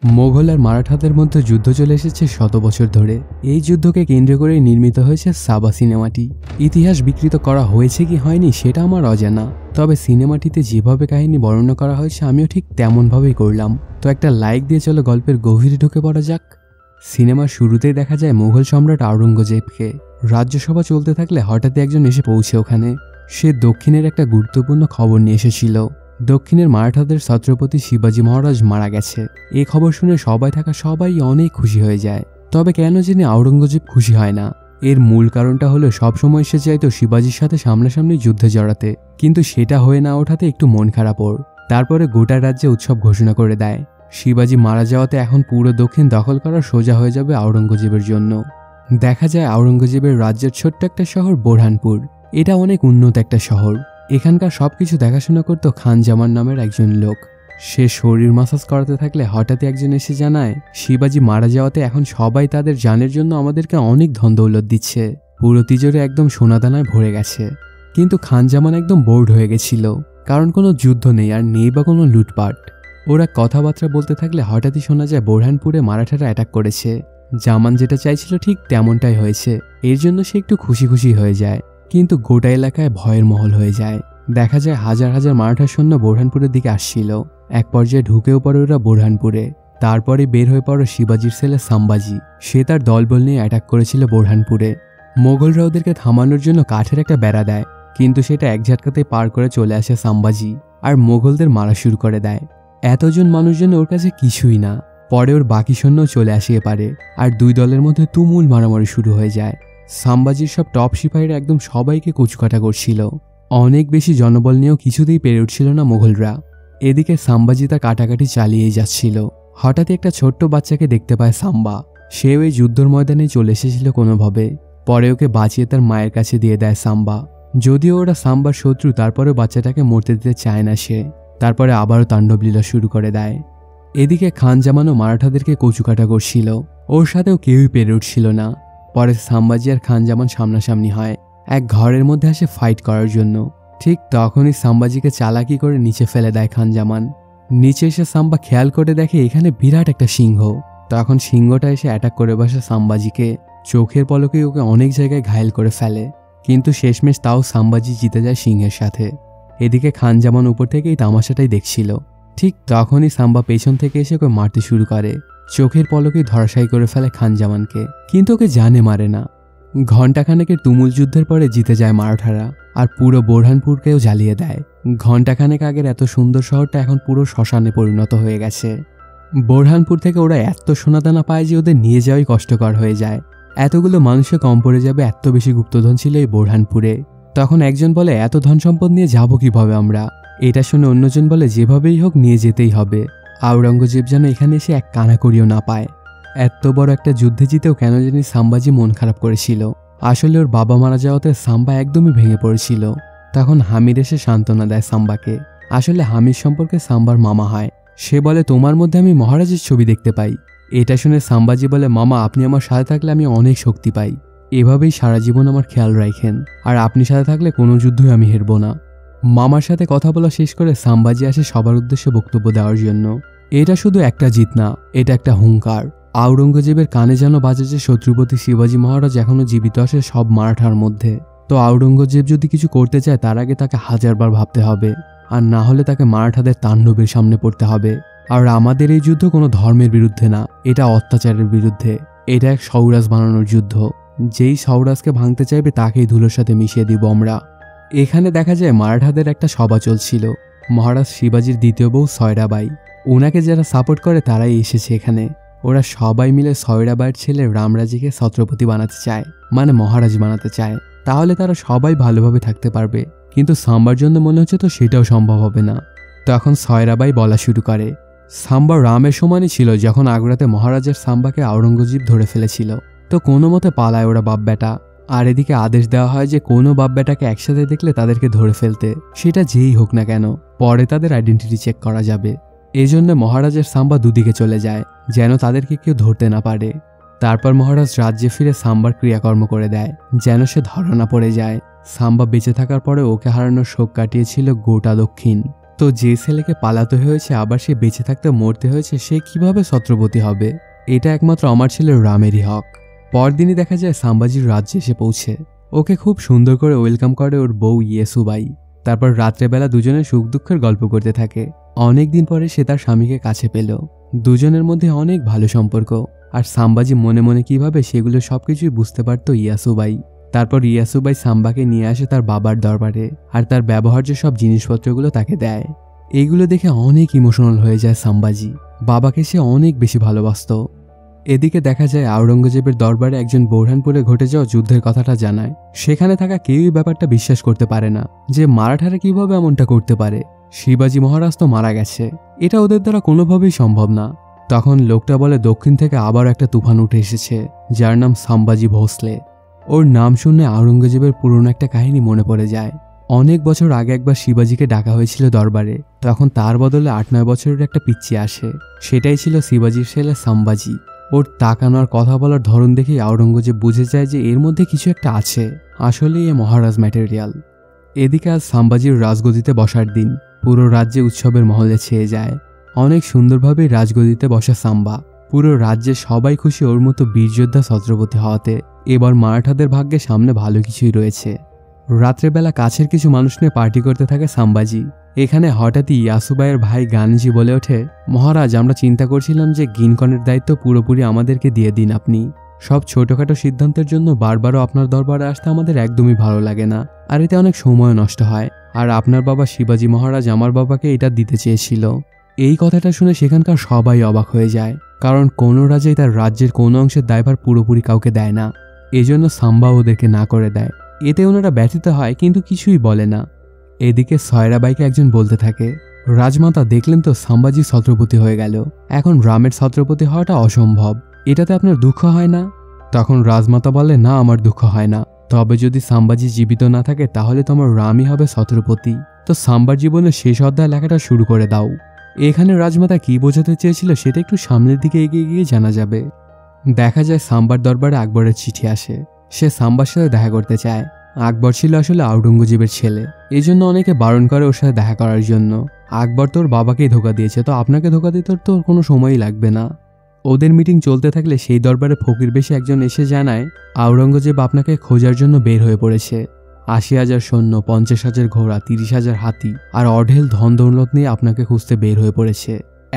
মোগল আর মারাঠাদের মধ্যে যুদ্ধ চলে এসেছে শত বছর ধরে। এই যুদ্ধকে কেন্দ্র করে নির্মিত হয়েছে সাবা সিনেমাটি। ইতিহাস বিকৃত করা হয়েছে কি হয়নি সেটা আমার অজানা, তবে সিনেমাটিতে যেভাবে কাহিনী বর্ণনা করা হয়েছে আমিও ঠিক তেমনভাবেই করলাম। তো একটা লাইক দিয়ে চলো গল্পের গভীরে ঢুকে পড়া যাক। সিনেমার শুরুতেই দেখা যায় মুঘল সম্রাট আওরঙ্গজেবকে। রাজ্যসভা চলতে থাকলে হঠাৎ একজন এসে পৌঁছে ওখানে। সে দক্ষিণের একটা গুরুত্বপূর্ণ খবর নিয়ে এসেছিল। দক্ষিণের মারাঠাদের ছত্রপতি শিবাজি মহারাজ মারা গেছে। এই খবর শুনে সবাই অনেক খুশি হয়ে যায়। তবে কেন জানি আওরঙ্গজেব খুশি হয় না। এর মূল কারণটা হলো সবসময় সে চাইতো শিবাজির সাথে সামনাসামনি যুদ্ধে জড়াতে, কিন্তু সেটা হয়ে না ওঠাতে একটু মন খারাপ ওর। তারপরে গোটা রাজ্যে উৎসব ঘোষণা করে দেয়। শিবাজি মারা যাওয়াতে এখন পুরো দক্ষিণ দখল করা সোজা হয়ে যাবে আওরঙ্গজেবের জন্য। দেখা যায় আওরঙ্গজেবের রাজ্যের ছোট্ট একটা শহর বোরহানপুর। এটা অনেক উন্নত একটা শহর। এখানকার সবকিছু দেখাশোনা করতো খান জামান নামের একজন লোক। সে শরীর মাসাজ করাতে থাকলে হঠাৎই একজন এসে জানায় শিবাজি মারা যাওয়াতে এখন সবাই তাদের জানের জন্য আমাদেরকে অনেক ধন দৌলত দিচ্ছে। পুরো তিজোরে একদম সোনাদানায় ভরে গেছে। কিন্তু খান জামান একদম বোর্ড হয়ে গেছিল, কারণ কোনো যুদ্ধ নেই আর নেই বা কোনো লুটপাট। ওরা কথাবার্তা বলতে থাকলে হঠাৎই শোনা যায় বোরহানপুরে মারাঠারা অ্যাটাক করেছে। জামান যেটা চাইছিল ঠিক তেমনটাই হয়েছে। এর জন্য সে একটু খুশি খুশি হয়ে যায়, কিন্তু গোটা এলাকায় ভয়ের মহল হয়ে যায়। দেখা যায় হাজার হাজার মারাঠা সৈন্য বোরহানপুরের দিকে আসছিল। এক পর্যায়ে ঢুকেও পড়ে ওরা বোরহানপুরে। তারপরে বের হয়ে পড়ে শিবাজির ছেলে সাম্বাজি। সে তার দলবল নিয়ে অ্যাটাক করেছিল বোরহানপুরে। মোগলরা ওদেরকে থামানোর জন্য কাঠের একটা বেড়া দেয়, কিন্তু সেটা এক ঝাটকাতেই পার করে চলে আসে সাম্বাজি আর মোগলদের মারা শুরু করে দেয়। এতজন মানুষজন ওর কাছে কিছুই না। পরে ওর বাকি সৈন্যও চলে আসিয়ে পারে আর দুই দলের মধ্যে তুমুল মারামারি শুরু হয়ে যায়। সাম্বাজির সব টপ সিপাহীরা একদম সবাইকে কুচকাটা করছিল। অনেক বেশি জনবল নিয়েও কিছুতেই পেরে উঠছিল না মোগলরা। এদিকে সাম্বাজি তার কাটাকাটি চালিয়েই যাচ্ছিল। হঠাৎই একটা ছোট্ট বাচ্চাকে দেখতে পায় সাম্বা। সেও এই যুদ্ধর ময়দানে চলে এসেছিল কোনোভাবে। পরে ওকে বাঁচিয়ে তার মায়ের কাছে দিয়ে দেয় সাম্বা। যদিও ওরা সাম্বার শত্রু, তারপরেও বাচ্চাটাকে মরতে দিতে চায় না সে। তারপরে আবারও তাণ্ডবলীলা শুরু করে দেয়। এদিকে খান জামানও মারাঠাদেরকে কচুকাটা করছিল। ওর সাথেও কেউই পেরে উঠছিল না। পরে সাম্বাজি আর খান জামান সামনাসামনি হয়। এক ঘরের মধ্যে আসে ফাইট করার জন্য। ঠিক তখনই সাম্বাজিকে চালাকি করে নিচে ফেলে দেয় খান জামান। নিচে এসে সাম্বা খেয়াল করে দেখে এখানে বিরাট একটা সিংহ। তখন সিংহটা এসে অ্যাটাক করে বসে সাম্বাজিকে। চোখের পলকে ওকে অনেক জায়গায় ঘায়েল করে ফেলে, কিন্তু শেষমেশ তাও সাম্বাজি জিতে যায় সিংহের সাথে। এদিকে খান জামান উপর থেকে এই তামাশাটাই দেখছিল। ঠিক তখনই সাম্বা পেছন থেকে এসে ওকে মারতে শুরু করে। চোখের পলকে ধরাশায়ী করে ফেলে খান জামানকে, কিন্তু ওকে জানে মারে না। ঘণ্টাখানেকের তুমুল যুদ্ধের পরে জিতে যায় মারাঠারা আর পুরো বোরহানপুরকেও জ্বালিয়ে দেয়। ঘণ্টাখানেক আগের এত সুন্দর শহরটা এখন পুরো শ্মশানে পরিণত হয়ে গেছে। বোরহানপুর থেকে ওরা এত সোনাদানা পায় যে ওদের নিয়ে যাওয়াই কষ্টকর হয়ে যায়। এতগুলো মানুষে কম পড়ে যাবে, এত বেশি গুপ্তধন ছিল এই বোরহানপুরে। তখন একজন বলে এত ধন সম্পদ নিয়ে যাবো কিভাবে আমরা। এটা শুনে অন্যজন বলে যেভাবেই হোক নিয়ে যেতেই হবে। আওরঙ্গজেব যেন এখানে এসে এক কানাকড়িও না পায়। এত বড় একটা যুদ্ধে জিতেও কেন জানি সাম্বাজি মন খারাপ করেছিল। আসলে ওর বাবা মারা যাওয়াতে সাম্বা একদমই ভেঙে পড়েছিল। তখন হামির এসে সান্ত্বনা দেয় সাম্বাকে। আসলে হামির সম্পর্কে সাম্বার মামা হয়। সে বলে তোমার মধ্যে আমি মহারাজের ছবি দেখতে পাই। এটা শুনে সাম্বাজি বলে মামা আপনি আমার সাথে থাকলে আমি অনেক শক্তি পাই। এভাবেই সারা জীবন আমার খেয়াল রাখেন, আর আপনি সাথে থাকলে কোনো যুদ্ধই আমি হেরব না। মামার সাথে কথা বলা শেষ করে সাম্বাজি আসে সবার উদ্দেশ্যে বক্তব্য দেওয়ার জন্য। এটা শুধু একটা জিত না, এটা একটা হুঙ্কার। আওরঙ্গজেবের কানে যেন বাজে যে ছত্রপতি শিবাজি মহারাজ এখনো জীবিত আছে সব মারাঠার মধ্যে। তো আওরঙ্গজেব যদি কিছু করতে চায় তার আগে তাকে হাজারবার ভাবতে হবে, আর না হলে তাকে মারাঠাদের তাণ্ডবের সামনে পড়তে হবে। আর আমাদের এই যুদ্ধ কোনো ধর্মের বিরুদ্ধে না, এটা অত্যাচারের বিরুদ্ধে। এটা এক সৌরাজ বানানোর যুদ্ধ। যেই সৌরাজকে ভাঙতে চাইবে তাকেই ধুলোর সাথে মিশিয়ে দিব আমরা। এখানে দেখা যায় মারাঠাদের একটা সভা চলছিল। মহারাজ শিবাজির দ্বিতীয় বউ সয়রাবাই, ওনাকে যারা সাপোর্ট করে তারাই এসেছে এখানে। ওরা সবাই মিলে সয়রাবাইয়ের ছেলে রামরাজিকে ছত্রপতি বানাতে চায়, মানে মহারাজ বানাতে চায়। তাহলে তারা সবাই ভালোভাবে থাকতে পারবে। কিন্তু সাম্বার জন্য মনে হচ্ছে তো সেটাও সম্ভব হবে না। তখন সয়রাবাই বলা শুরু করে সাম্বা রামের সমানই ছিল যখন আগ্রাতে মহারাজের সাম্বাকে আওরঙ্গজেব ধরে ফেলেছিল। তো কোনো মতে পালায় ওরা বাপ বেটা। আর এদিকে আদেশ দেওয়া হয় যে কোনো বাপ বেটাকে একসাথে দেখলে তাদেরকে ধরে ফেলতে, সেটা যেই হোক না কেন। পরে তাদের আইডেন্টিটি চেক করা যাবে। এজন্য মহারাজের সাম্বা দুদিকে চলে যায় যেন তাদেরকে কেউ ধরতে না পারে। তারপর মহারাজ রাজ্যে ফিরে সাম্বার ক্রিয়াকর্ম করে দেয় যেন সে ধরা না পড়ে যায়। সাম্বা বেঁচে থাকার পরে ওকে হারানোর শোক কাটিয়েছিল গোটা দক্ষিণ। তো তো যে ছেলেকে পালাতে হয়েছে আবার সে বেঁচে থাকতে মরতে হয়েছে, সে কিভাবে ছত্রপতি হবে? এটা একমাত্র আমার ছেলে রামেরই হক। পরদিনই দেখা যায় সাম্বাজির রাজ্যে এসে পৌঁছে। ওকে খুব সুন্দর করে ওয়েলকাম করে ওর বউ ইয়েসুবাই। তারপর রাত্রেবেলা দুজনে সুখ দুঃখের গল্প করতে থাকে। অনেকদিন পরে সে তার স্বামীকে কাছে পেল। দুজনের মধ্যে অনেক ভালো সম্পর্ক। আর সাম্বাজি মনে মনে কিভাবে সেগুলো সবকিছুই বুঝতে পারত ইয়াসুবাই। তারপর ইয়াসুবাই সাম্বাকে নিয়ে আসে তার বাবার দরবারে, আর তার ব্যবহার্য সব জিনিসপত্রগুলো তাকে দেয়। এইগুলো দেখে অনেক ইমোশনাল হয়ে যায় সাম্বাজি। বাবাকে সে অনেক বেশি ভালোবাসত। এদিকে দেখা যায় আওরঙ্গজেবের দরবারে একজন বোরহানপুরে ঘটে যাওয়া যুদ্ধের কথাটা জানায়। সেখানে থাকা কেউই ব্যাপারটা বিশ্বাস করতে পারে না যে মারাঠারা কিভাবে এমনটা করতে পারে। শিবাজি মহারাজ তো মারা গেছে, এটা ওদের দ্বারা কোনোভাবেই সম্ভব না। তখন লোকটা বলে দক্ষিণ থেকে আবার একটা তুফান উঠে এসেছে, যার নাম সাম্বাজি ভোসলে। ওর নাম শুনে আওরঙ্গজেবের পুরনো একটা কাহিনী মনে পড়ে যায়। অনেক বছর আগে একবার শিবাজিকে ডাকা হয়েছিল দরবারে, তখন তার বদলে 8-9 বছরের একটা পিচ্চি আসে। সেটাই ছিল শিবাজির ছেলে সাম্বাজি। ওর তাকানোর কথা বলার ধরন দেখেই আওরঙ্গজেব বুঝে যায় যে এর মধ্যে কিছু একটা আছে, আসলেই এ মহারাজ ম্যাটেরিয়াল। এদিকে আজ সাম্বাজির রাজগদিতে বসার দিন। পুরো রাজ্যে উৎসবের মহলে ছেয়ে যায়। অনেক সুন্দরভাবে রাজগদিতে বসা সাম্বা। পুরো রাজ্যে সবাই খুশি ওর মতো বীরযোদ্ধা ছত্রপতি হওয়াতে। এবার মারাঠাদের ভাগ্যে সামনে ভালো কিছুই রয়েছে। রাত্রেবেলা কাছের কিছু মানুষ নিয়ে পার্টি করতে থাকে সাম্বাজি। এখানে হঠাৎই ইয়াসুবাইয়ের ভাই গানজি বলে ওঠে, মহারাজ, আমরা চিন্তা করছিলাম যে গিনকনের দায়িত্ব পুরোপুরি আমাদেরকে দিয়ে দিন আপনি। সব ছোটখাটো সিদ্ধান্তের জন্য বারবারও আপনার দরবারে আসতে আমাদের একদমই ভালো লাগে না, আর এতে অনেক সময় নষ্ট হয়। আর আপনার বাবা শিবাজি মহারাজ আমার বাবাকে এটা দিতে চেয়েছিল। এই কথাটা শুনে সেখানকার সবাই অবাক হয়ে যায়, কারণ কোনো রাজাই তার রাজ্যের কোনো অংশের দায়ভার পুরোপুরি কাউকে দেয় না। এজন্য সাম্বা ওদেরকে না করে দেয়। এতে ওনারা ব্যথিত হয়, কিন্তু কিছুই বলে না। এদিকে সয়রাবাইকে একজন বলতে থাকে, রাজমাতা, দেখলেন তো সাম্বাজি ছত্রপতি হয়ে গেল। এখন রামের ছত্রপতি হওয়াটা অসম্ভব, এটাতে আপনার দুঃখ হয় না? তখন রাজমাতা বলে, না, আমার দুঃখ হয় না। তবে যদি সাম্বাজি জীবিত না থাকে তাহলে তোমার রামই হবে ছত্রপতি। তো সাম্বার জীবনের শেষ অধ্যায় লেখাটা শুরু করে দাও। এখানে রাজমাতা কি বোঝাতে চেয়েছিল সেটা একটু সামনের দিকে এগিয়ে গিয়ে জানা যাবে। দেখা যায় সাম্বার দরবারে আকবরের চিঠি আসে। সে সাম্বার সাথে দেখা করতে চায়। আকবর ছিল আসলে আওরঙ্গজেবের ছেলে, এই জন্য অনেকে বারণ করে ওর সাথে দেখা করার জন্য। আকবর তোর বাবাকেই ধোকা দিয়েছে, তো আপনাকে ধোকা দিতে তোর কোনো সময়ই লাগবে না। ওদের মিটিং চলতে থাকলে সেই দরবারে ফকির বেশে একজন এসে জানায়, আওরঙ্গজেব আপনাকে খোঁজার জন্য বের হয়ে পড়েছে। 80,000 সৈন্য, 50,000 ঘোড়া, 30,000 হাতি আর অঢেল ধন দৌলত নিয়ে আপনাকে খুঁজতে বের হয়ে পড়েছে।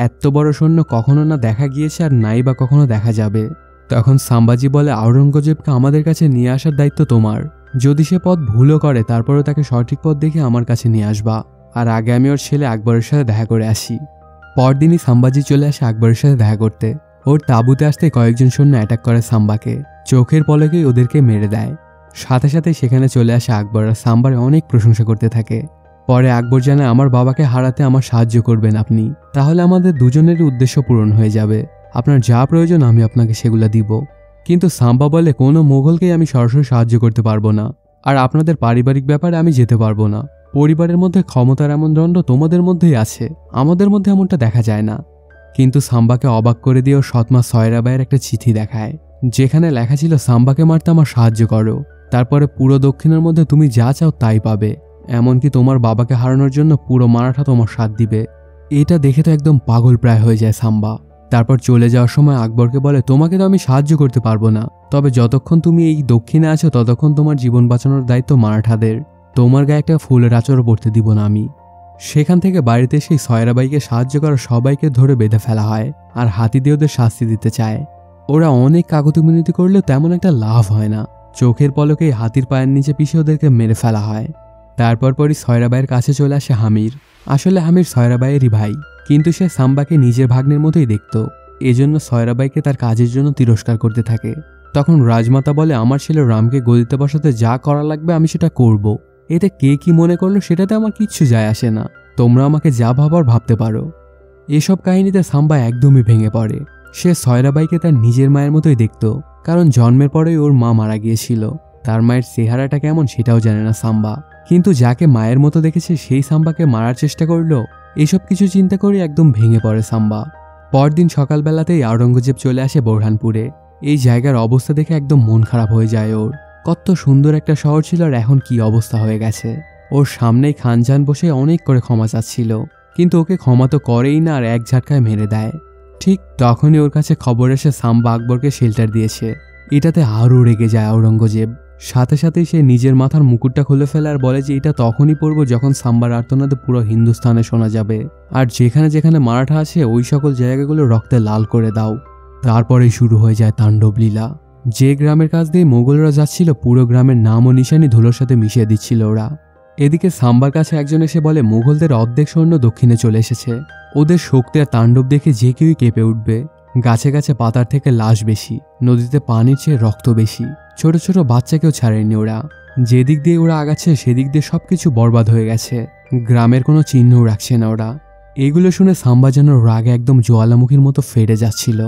এত বড় সৈন্য কখনো না দেখা গিয়েছে, আর নাই বা কখনো দেখা যাবে। তখন সাম্বাজি বলে, আওরঙ্গজেবকে আমাদের কাছে নিয়ে আসার দায়িত্ব তোমার। যদি সে পথ ভুলও করে তারপরেও তাকে সঠিক পথ দেখে আমার কাছে নিয়ে আসবা। আর আগে আমি ওর ছেলে আকবরের সাথে দেখা করে আসি। পরদিনই সাম্বাজি চলে আসে আকবরের সাথে দেখা করতে। ওর তাঁবুতে আসতে কয়েকজন সৈন্য অ্যাটাক করে সাম্বাকে। চোখের পলকেই ওদেরকে মেরে দেয়। সাথে সাথে সেখানে চলে আসে আকবর, আর সাম্বার অনেক প্রশংসা করতে থাকে। পরে আকবর জানায়, আমার বাবাকে হারাতে আমার সাহায্য করবেন আপনি, তাহলে আমাদের দুজনেরই উদ্দেশ্য পূরণ হয়ে যাবে। আপনার যা প্রয়োজন আমি আপনাকে সেগুলো দিব। কিন্তু সাম্বা বলে, কোনো মোগলকেই আমি সরাসরি সাহায্য করতে পারবো না, আর আপনাদের পারিবারিক ব্যাপারে আমি যেতে পারবো না। পরিবারের মধ্যে ক্ষমতার এমন দণ্ড তোমাদের মধ্যেই আছে, আমাদের মধ্যে এমনটা দেখা যায় না। কিন্তু সাম্বাকে অবাক করে দিয়ে ওর সৎমা সয়রাবাইয়ের একটা চিঠি দেখায়, যেখানে লেখা ছিল, সাম্বাকে মারতে আমার সাহায্য করো, তারপরে পুরো দক্ষিণের মধ্যে তুমি যা চাও তাই পাবে। এমনকি তোমার বাবাকে হারানোর জন্য পুরো মারাঠা তোমার সাথ দিবে। এটা দেখে তো একদম পাগল প্রায় হয়ে যায় সাম্বা। তারপর চলে যাওয়ার সময় আকবরকে বলে, তোমাকে তো আমি সাহায্য করতে পারবো না, তবে যতক্ষণ তুমি এই দক্ষিণে আছো ততক্ষণ তোমার জীবন বাঁচানোর দায়িত্ব মারাঠাদের। তোমার গায়ে একটা ফুলের আঁচড়ও পড়তে দিব না আমি। সেখান থেকে বাড়িতে সেই সয়রাবাইকে সাহায্য করা সবাইকে ধরে বেঁধে ফেলা হয়, আর হাতি দিয়ে ওদের শাস্তি দিতে চায়। ওরা অনেক কাকুতি মিনতি করলেও তেমন একটা লাভ হয় না। চোখের পলকেই হাতির পায়ের নিচে পিষে ওদেরকে মেরে ফেলা হয়। তারপরই সয়রাবাইয়ের কাছে চলে আসে হামির। আসলে হামির সয়রাবাইয়েরই ভাই, কিন্তু সে সাম্বাকে নিজের ভাগ্নের মতোই দেখত। এজন্য সয়রাবাইকে তার কাজের জন্য তিরস্কার করতে থাকে। তখন রাজমাতা বলে, আমার ছেলে রামকে গদিতে বসাতে যা করা লাগবে আমি সেটা করব। এতে কে কি মনে করলো সেটাতে আমার কিচ্ছু যায় আসে না, তোমরা আমাকে যা ভাবার ভাবতে পারো। এসব কাহিনীতে সাম্বা একদমই ভেঙে পড়ে। সে সয়রাবাইকে তার নিজের মায়ের মতোই দেখত, কারণ জন্মের পরেই ওর মা মারা গিয়েছিল। তার মায়ের চেহারাটা কেমন সেটাও জানে না সাম্বা, কিন্তু যাকে মায়ের মতো দেখেছে সেই সাম্বাকে মারার চেষ্টা করলো। এসব কিছু চিন্তা করে একদম ভেঙে পড়ে সাম্বা। পরদিন সকালবেলাতেই আওরঙ্গজেব চলে আসে বোরহানপুরে। এই জায়গার অবস্থা দেখে একদম মন খারাপ হয়ে যায় ওর। কত সুন্দর একটা শহর ছিল, আর এখন কি অবস্থা হয়ে গেছে। ওর সামনেই খানজান বসে অনেক করে ক্ষমা চাচ্ছিল, কিন্তু ওকে ক্ষমা তো করেই না আর এক ঝাটকায় মেরে দেয়। ঠিক তখনই ওর কাছে খবর এসে সাম্বা আকবরকে শেল্টার দিয়েছে। এটাতে আরও রেগে যায় আওরঙ্গজেব। সাথে সাথেই সে নিজের মাথার মুকুটটা খুলে ফেলে আর বলে যে এটা তখনই পরব যখন সাম্বার আর্তনাদে পুরো হিন্দুস্তানে শোনা যাবে, আর যেখানে যেখানে মারাঠা আছে ওই সকল জায়গাগুলো রক্তে লাল করে দাও। তারপরেই শুরু হয়ে যায় তাণ্ডব লীলা। যে গ্রামের কাছ দিয়ে মোগলরা যাচ্ছিল পুরো গ্রামের নাম ও নিশানি ধুলোর সাথে মিশিয়ে দিচ্ছিল ওরা। এদিকে সাম্বার কাছে একজন এসে বলে মুঘলদের অর্ধেক সৈন্য দক্ষিণে চলে এসেছে, ওদের শক্তি আর তাণ্ডব দেখে যে কেউই কেঁপে উঠবে। গাছে গাছে পাতার থেকে লাশ বেশি, নদীতে পানির চেয়ে রক্ত বেশি, ছোট ছোট বাচ্চাকেও ছাড়েনি ওরা। যেদিক দিয়ে ওরা আগাচ্ছে সেদিক দিয়ে সবকিছু বরবাদ হয়ে গেছে, গ্রামের কোনো চিহ্নও রাখছে না ওরা। এগুলো শুনে সাম্বা যেন রাগে একদম জ্বালামুখীর মতো ফেটে যাচ্ছিল।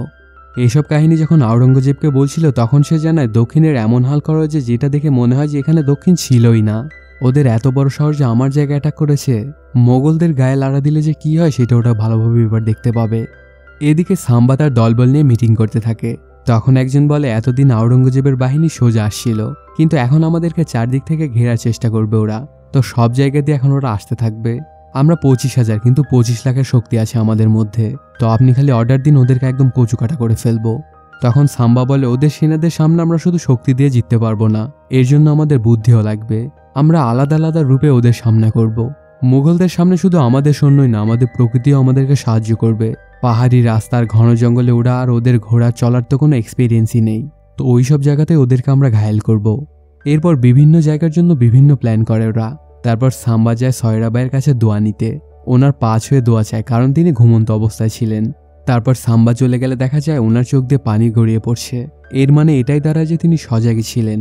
এসব কাহিনী যখন আওরঙ্গজেবকে বলছিল তখন সে জানায় দক্ষিণের এমন হাল করা যে যেটা দেখে মনে হয় যে এখানে দক্ষিণ ছিলই না। ওদের এত বড় শহর যে আমার জায়গায় অ্যাটাক করেছে, মোগলদের গায়ে লাড়া দিলে যে কি হয় সেটা ওটা ভালোভাবে এবার দেখতে পাবে। এদিকে সাম্বা তার দলবল নিয়ে মিটিং করতে থাকে। তখন একজন বলে এতদিন আওরঙ্গজেবের বাহিনী সোজা আসছিল, কিন্তু এখন আমাদেরকে চারদিক থেকে ঘেরার চেষ্টা করবে ওরা, তো সব জায়গা দিয়ে এখন ওরা আসতে থাকবে। আমরা 25,000 কিন্তু 25 লাখের শক্তি আছে আমাদের মধ্যে, তো আপনি খালি অর্ডার দিন ওদেরকে একদম কচুকাটা করে ফেলবো। তখন সাম্বা বলে ওদের সেনাদের সামনে আমরা শুধু শক্তি দিয়ে জিততে পারবো না, এর জন্য আমাদের বুদ্ধিও লাগবে। আমরা আলাদা আলাদা রূপে ওদের সামনে করব। মুঘলদের সামনে শুধু আমাদের সৈন্যই না, আমাদের প্রকৃতিও আমাদেরকে সাহায্য করবে। পাহাড়ি রাস্তার ঘন জঙ্গলে ওরা আর ওদের ঘোড়া চলার তো কোনো এক্সপিরিয়েন্সই নেই, তো ওই সব জায়গাতে ওদেরকে আমরা ঘায়েল করব। এরপর বিভিন্ন জায়গার জন্য বিভিন্ন প্ল্যান করে ওরা। তারপর সাম্বা যায় সয়রাবাইয়ের কাছে দোয়া নিতে, ওনার পা ছুঁয়ে দোয়া চায় কারণ তিনি ঘুমন্ত অবস্থায় ছিলেন। তারপর সাম্বা চলে গেলে দেখা যায় ওনার চোখ দিয়ে পানি গড়িয়ে পড়ছে, এর মানে এটাই দাঁড়ায় যে তিনি সজাগই ছিলেন।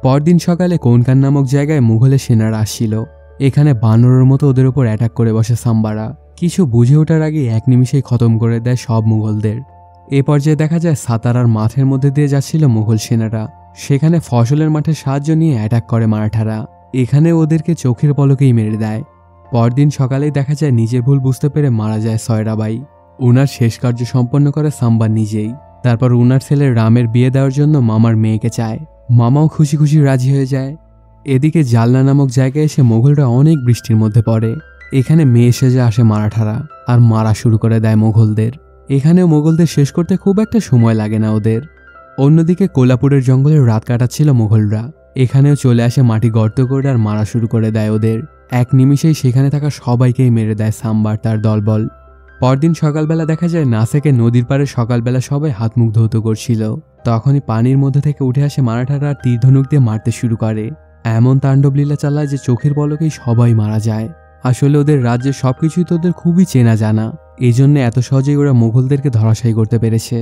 পরদিন সকালে কোনকান নামক জায়গায় মুঘলের সেনারা আসছিল। এখানে বানরের মতো ওদের ওপর অ্যাটাক করে বসে সাম্বারা। কিছু বুঝে ওঠার আগে এক নিমিষেই খতম করে দেয় সব মুঘলদের। এ পর্যায়ে দেখা যায় সাতারার মাঠের মধ্যে দিয়ে যাচ্ছিল মুঘল সেনারা, সেখানে ফসলের মাঠে সাহায্য নিয়ে অ্যাটাক করে মারাঠারা। এখানে ওদেরকে চোখের পলকেই মেরে দেয়। পরদিন সকালেই দেখা যায় নিজের ভুল বুঝতে পেরে মারা যায় সয়রাবাই। উনার শেষ কার্য সম্পন্ন করে সাম্বা নিজেই। তারপর উনার ছেলে রামের বিয়ে দেওয়ার জন্য মামার মেয়েকে চায়, মামাও খুশি খুশি রাজি হয়ে যায়। এদিকে জালনা নামক জায়গায় এসে মোগলরা অনেক বৃষ্টির মধ্যে পড়ে। এখানে মেয়ে সেজে আসে মারাঠারা আর মারা শুরু করে দেয় মোগলদের। এখানেও মোগলদের শেষ করতে খুব একটা সময় লাগে না ওদের। অন্যদিকে কোলাপুরের জঙ্গলে রাত কাটাচ্ছিল মোগলরা। এখানেও চলে আসে মাটি গর্ত করে আর মারা শুরু করে দেয় ওদের। এক নিমিষেই সেখানে থাকা সবাইকেই মেরে দেয় সাম্বার তার দলবল। পরদিন সকালবেলা দেখা যায় নাসেকে নদীর পাড়ে সকালবেলা সবাই হাত মুখ ধৌত করছিল। তখনই পানির মধ্যে থেকে উঠে আসে মারাঠারা আর তীর ধনুক দিয়ে মারতে শুরু করে। এমন তাণ্ডব লীলা চালায় যে চোখের পলকেই সবাই মারা যায়। আসলে ওদের রাজ্যের সবকিছুই তো ওদের খুবই চেনা জানা, এই জন্য এত সহজেই ওরা মুঘলদেরকে ধরাশায়ী করতে পেরেছে।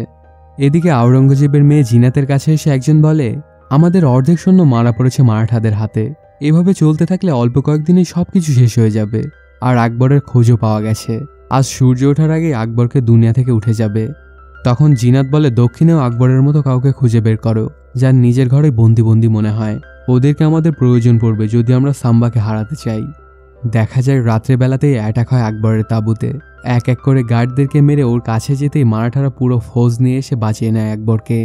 এদিকে আওরঙ্গজেবের মেয়ে জিনাতের কাছে এসে একজন বলে আমাদের অর্ধেক সৈন্য মারা পড়েছে মারাঠাদের হাতে, এভাবে চলতে থাকলে অল্প কয়েকদিনেই সবকিছু শেষ হয়ে যাবে। আর আকবরের খোঁজও পাওয়া গেছে, আজ সূর্য ওঠার আগেই আকবরকে দুনিয়া থেকে উঠে যাবে। তখন জিনাত বলে দক্ষিণেও আকবরের মতো কাউকে খুঁজে বের করো যার নিজের ঘরে বন্দি বন্দি মনে হয়, ওদেরকে আমাদের প্রয়োজন পড়বে যদি আমরা সাম্বাকে হারাতে চাই। দেখা যায় রাত্রেবেলাতেই অ্যাটাক হয় আকবরের তাঁবুতে। এক এক করে গার্ডদেরকে মেরে ওর কাছে যেতেই মারাঠারা পুরো ফৌজ নিয়ে এসে বাঁচিয়ে নেয় আকবরকে।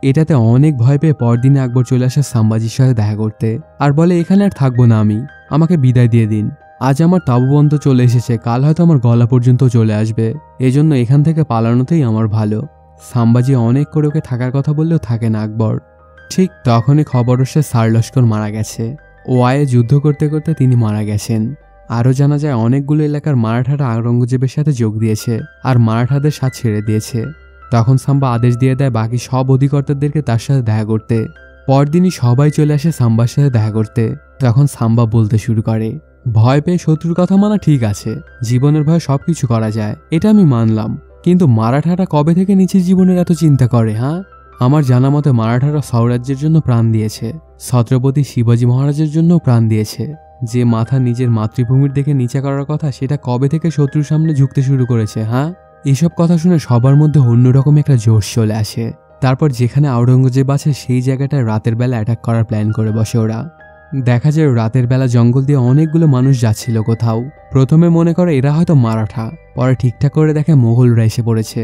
এটাতে অনেক ভয় পেয়ে পরদিনে আকবর চলে আসে সাম্বাজির সাথে দেখা করতে আর বলে এখানে আর থাকবো না আমি, আমাকে বিদায় দিয়ে দিন। আজ আমার তাঁবুবন্ধ চলে এসেছে, কাল হয়তো আমার গলা পর্যন্ত চলে আসবে, এজন্য এখান থেকে পালানোতেই আমার ভালো। সাম্বাজি অনেক করে ওকে থাকার কথা বললেও থাকে না আকবর। ঠিক তখনই খবর আসে স্যার লস্কর মারা গেছে। ওয়ায়ে যুদ্ধ করতে করতে তিনি মারা গেছেন। আরও জানা যায় অনেকগুলো এলাকার মারাঠারা আওরঙ্গজেবের সাথে যোগ দিয়েছে আর মারাঠাদের সাথ ছেড়ে দিয়েছে। তখন সাম্বা আদেশ দিয়ে দেয় বাকি সব অধিকর্তাদেরকে তার সাথে দেখা করতে। পরদিনই সবাই চলে আসে সাম্বার সাথে দেখা করতে। তখন সাম্বা বলতে শুরু করে ভয় পেয়ে শত্রুর কথা মানা ঠিক আছে, জীবনের ভয় সবকিছু করা যায়, এটা আমি মানলাম, কিন্তু মারাঠারা কবে থেকে নিজের জীবনের এত চিন্তা করে? হ্যাঁ, আমার জানা মতে মারাঠারা স্বরাজ্যের জন্য প্রাণ দিয়েছে, ছত্রপতি শিবাজী মহারাজের জন্য প্রাণ দিয়েছে। যে মাথা নিজের মাতৃভূমির দিকে নিচে করার কথা সেটা কবে থেকে শত্রুর সামনে ঝুঁকতে শুরু করেছে? হ্যাঁ, এসব কথা শুনে সবার মধ্যে অন্যরকম একটা জোশ চলে আসে। তারপর যেখানে আওরঙ্গজেব আছে সেই জায়গাটায় রাতের বেলা অ্যাটাক করার প্ল্যান করে বসে ওরা। দেখা যায় রাতের বেলা জঙ্গল দিয়ে অনেকগুলো মানুষ যাচ্ছিল কোথাও। প্রথমে মনে করে এরা হয়তো মারাঠা, পরে ঠিকঠাক করে দেখে মোগলরা এসে পড়েছে।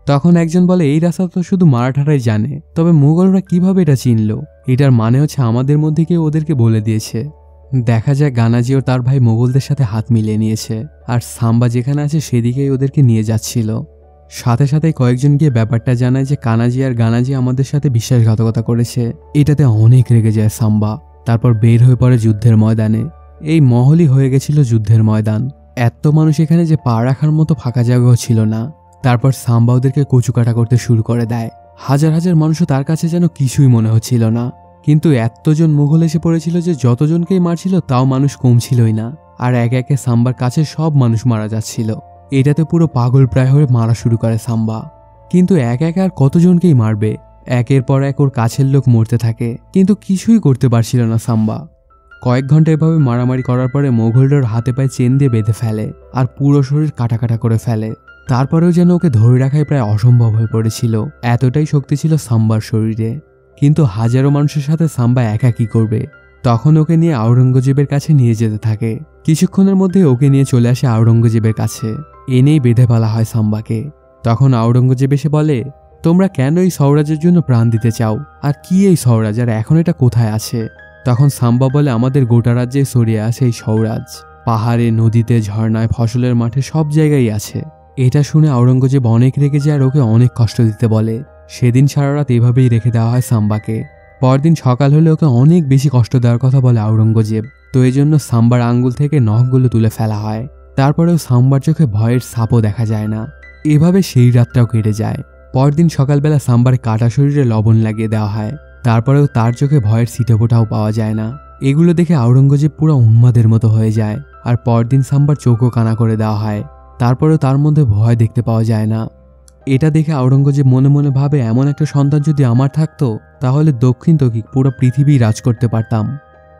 তখন একজন বলে এই রাস্তা তো শুধু মারাঠারাই জানে, তবে মুঘলরা কিভাবে এটা চিনল? এটার মানে হচ্ছে আমাদের মধ্যে কেউ ওদেরকে বলে দিয়েছে। দেখা যায় গানাজি ও তার ভাই মোগলদের সাথে হাত মিলিয়ে নিয়েছে, আর সাম্বা যেখানে আছে সেদিকেই ওদেরকে নিয়ে যাচ্ছিল। সাথে সাথে কয়েকজন গিয়ে ব্যাপারটা জানায় যে কানাজি আর গানাজি আমাদের সাথে বিশ্বাসঘাতকতা করেছে। এটাতে অনেক রেগে যায় সাম্বা। তারপর বের হয়ে পড়ে যুদ্ধের ময়দানে। এই মহলই হয়ে গেছিল যুদ্ধের ময়দান। এত মানুষ এখানে যে পা রাখার মতো ফাঁকা জায়গাও ছিল না। তারপর সাম্বা ওদেরকে কচুকাটা করতে শুরু করে দেয়। হাজার হাজার মানুষও তার কাছে যেন কিছুই মনে হচ্ছিল না। কিন্তু এতজন মুঘল এসে পড়েছিল যে যতজনকেই মারছিল তাও মানুষ কমছিলই না, আর একে একে সাম্বার কাছে সব মানুষ মারা যাচ্ছিল। এটাতে পুরো পাগল প্রায় হয়ে মারা শুরু করে সাম্বা। কিন্তু এক এক আর কতজনকেই মারবে? একের পর এক ওর কাছের লোক মরতে থাকে, কিন্তু কিছুই করতে পারছিল না সাম্বা। কয়েক ঘন্টা এভাবে মারামারি করার পরে মোগলরা হাতে পায়ে চেন দিয়ে বেঁধে ফেলে আর পুরো শরীর কাটা কাটা করে ফেলে। তারপরেও যেন ওকে ধরে রাখাই প্রায় অসম্ভব হয়ে পড়েছিল, এতটাই শক্তি ছিল সাম্বার শরীরে। কিন্তু হাজারো মানুষের সাথে সাম্বা একা কি করবে? তখন ওকে নিয়ে আওরঙ্গজেবের কাছে নিয়ে যেতে থাকে। কিছুক্ষণের মধ্যে ওকে নিয়ে চলে আসে আওরঙ্গজেবের কাছে। এনেই বেঁধে ফেলা হয় সাম্বাকে। তখন আওরঙ্গজেব এসে বলে, তোমরা কেন এই সৌরাজের জন্য প্রাণ দিতে চাও? আর কি এই সৌরাজ, আর এখন এটা কোথায় আছে? তখন সাম্বা বলে, আমাদের গোটা রাজ্যে ছড়িয়ে আছে এই সৌরাজ। পাহাড়ে, নদীতে, ঝর্ণায়, ফসলের মাঠে সব জায়গায় আছে। এটা শুনে আওরঙ্গজেব অনেক রেগে যায় আর ওকে অনেক কষ্ট দিতে বলে। সেদিন সারা রাত এভাবেই রেখে দেওয়া হয় সাম্বাকে। পরদিন সকাল হলে ওকে অনেক বেশি কষ্ট দেওয়ার কথা বলে আওরঙ্গজেব। তো এই জন্য সাম্বার আঙ্গুল থেকে নখগুলো তুলে ফেলা হয়। তারপরেও সাম্বার চোখে ভয়ের ছাপও দেখা যায় না। এভাবে সেই রাতটাও কেটে যায়। পরদিন সকালবেলা সাম্বার কাটা শরীরে লবণ লাগিয়ে দেওয়া হয়। তারপরেও তার চোখে ভয়ের ছিটেফোঁটাও পাওয়া যায় না। এগুলো দেখে আওরঙ্গজেব পুরো উন্মাদের মতো হয়ে যায়। আর পরদিন সাম্বার চোখও কানা করে দেওয়া হয়। তারপরেও তার মধ্যে ভয় দেখতে পাওয়া যায় না। এটা দেখে আওরঙ্গজেব মনে মনে ভাবে, এমন একটা সন্তান যদি আমার থাকতো তাহলে দক্ষিণ তকি পুরো পৃথিবী রাজ করতে পারতাম।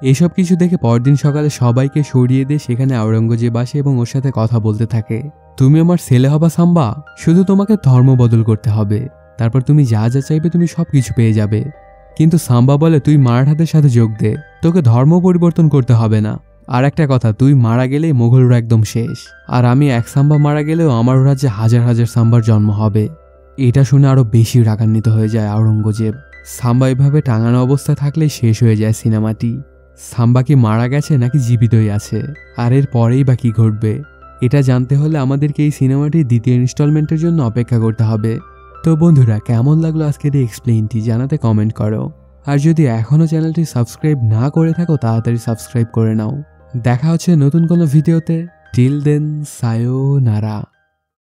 এসব কিছু দেখে পরদিন সকালে সবাইকে সরিয়ে দিয়ে সেখানে আওরঙ্গজেব আসে এবং ওর সাথে কথা বলতে থাকে। তুমি আমার ছেলে হবা সাম্বা, শুধু তোমাকে ধর্ম বদল করতে হবে, তারপর তুমি যা যা চাইবে তুমি সবকিছু পেয়ে যাবে। কিন্তু সাম্বা বলে, তুই মারাঠাদের সাথে যোগ দে, তোকে ধর্ম পরিবর্তন করতে হবে না। আর একটা কথা, তুই মারা গেলেই মোগলরা একদম শেষ, আর আমি এক সাম্বা মারা গেলেও আমার রাজ্যে হাজার হাজার সাম্বার জন্ম হবে। এটা শুনে আরো বেশি রাগান্বিত হয়ে যায় আওরঙ্গজেব। সাম্বা এভাবে টাঙানো অবস্থায় থাকলেই শেষ হয়ে যায় সিনেমাটি। সাম্বা কি মারা গেছে নাকি জীবিতই আছে, আর এর পরেই বা কি ঘটবে? এটা জানতে হলে আমাদেরকে এই সিনেমাটির দ্বিতীয় ইনস্টলমেন্টের জন্য অপেক্ষা করতে হবে। তো বন্ধুরা, কেমন লাগলো আজকের এই এক্সপ্লেইনটি জানাতে কমেন্ট করো। আর যদি এখনও চ্যানেলটি সাবস্ক্রাইব না করে থাকো তাড়াতাড়ি সাবস্ক্রাইব করে নাও। দেখা হচ্ছে নতুন কোনো ভিডিওতে। Till then, সায়োনারা।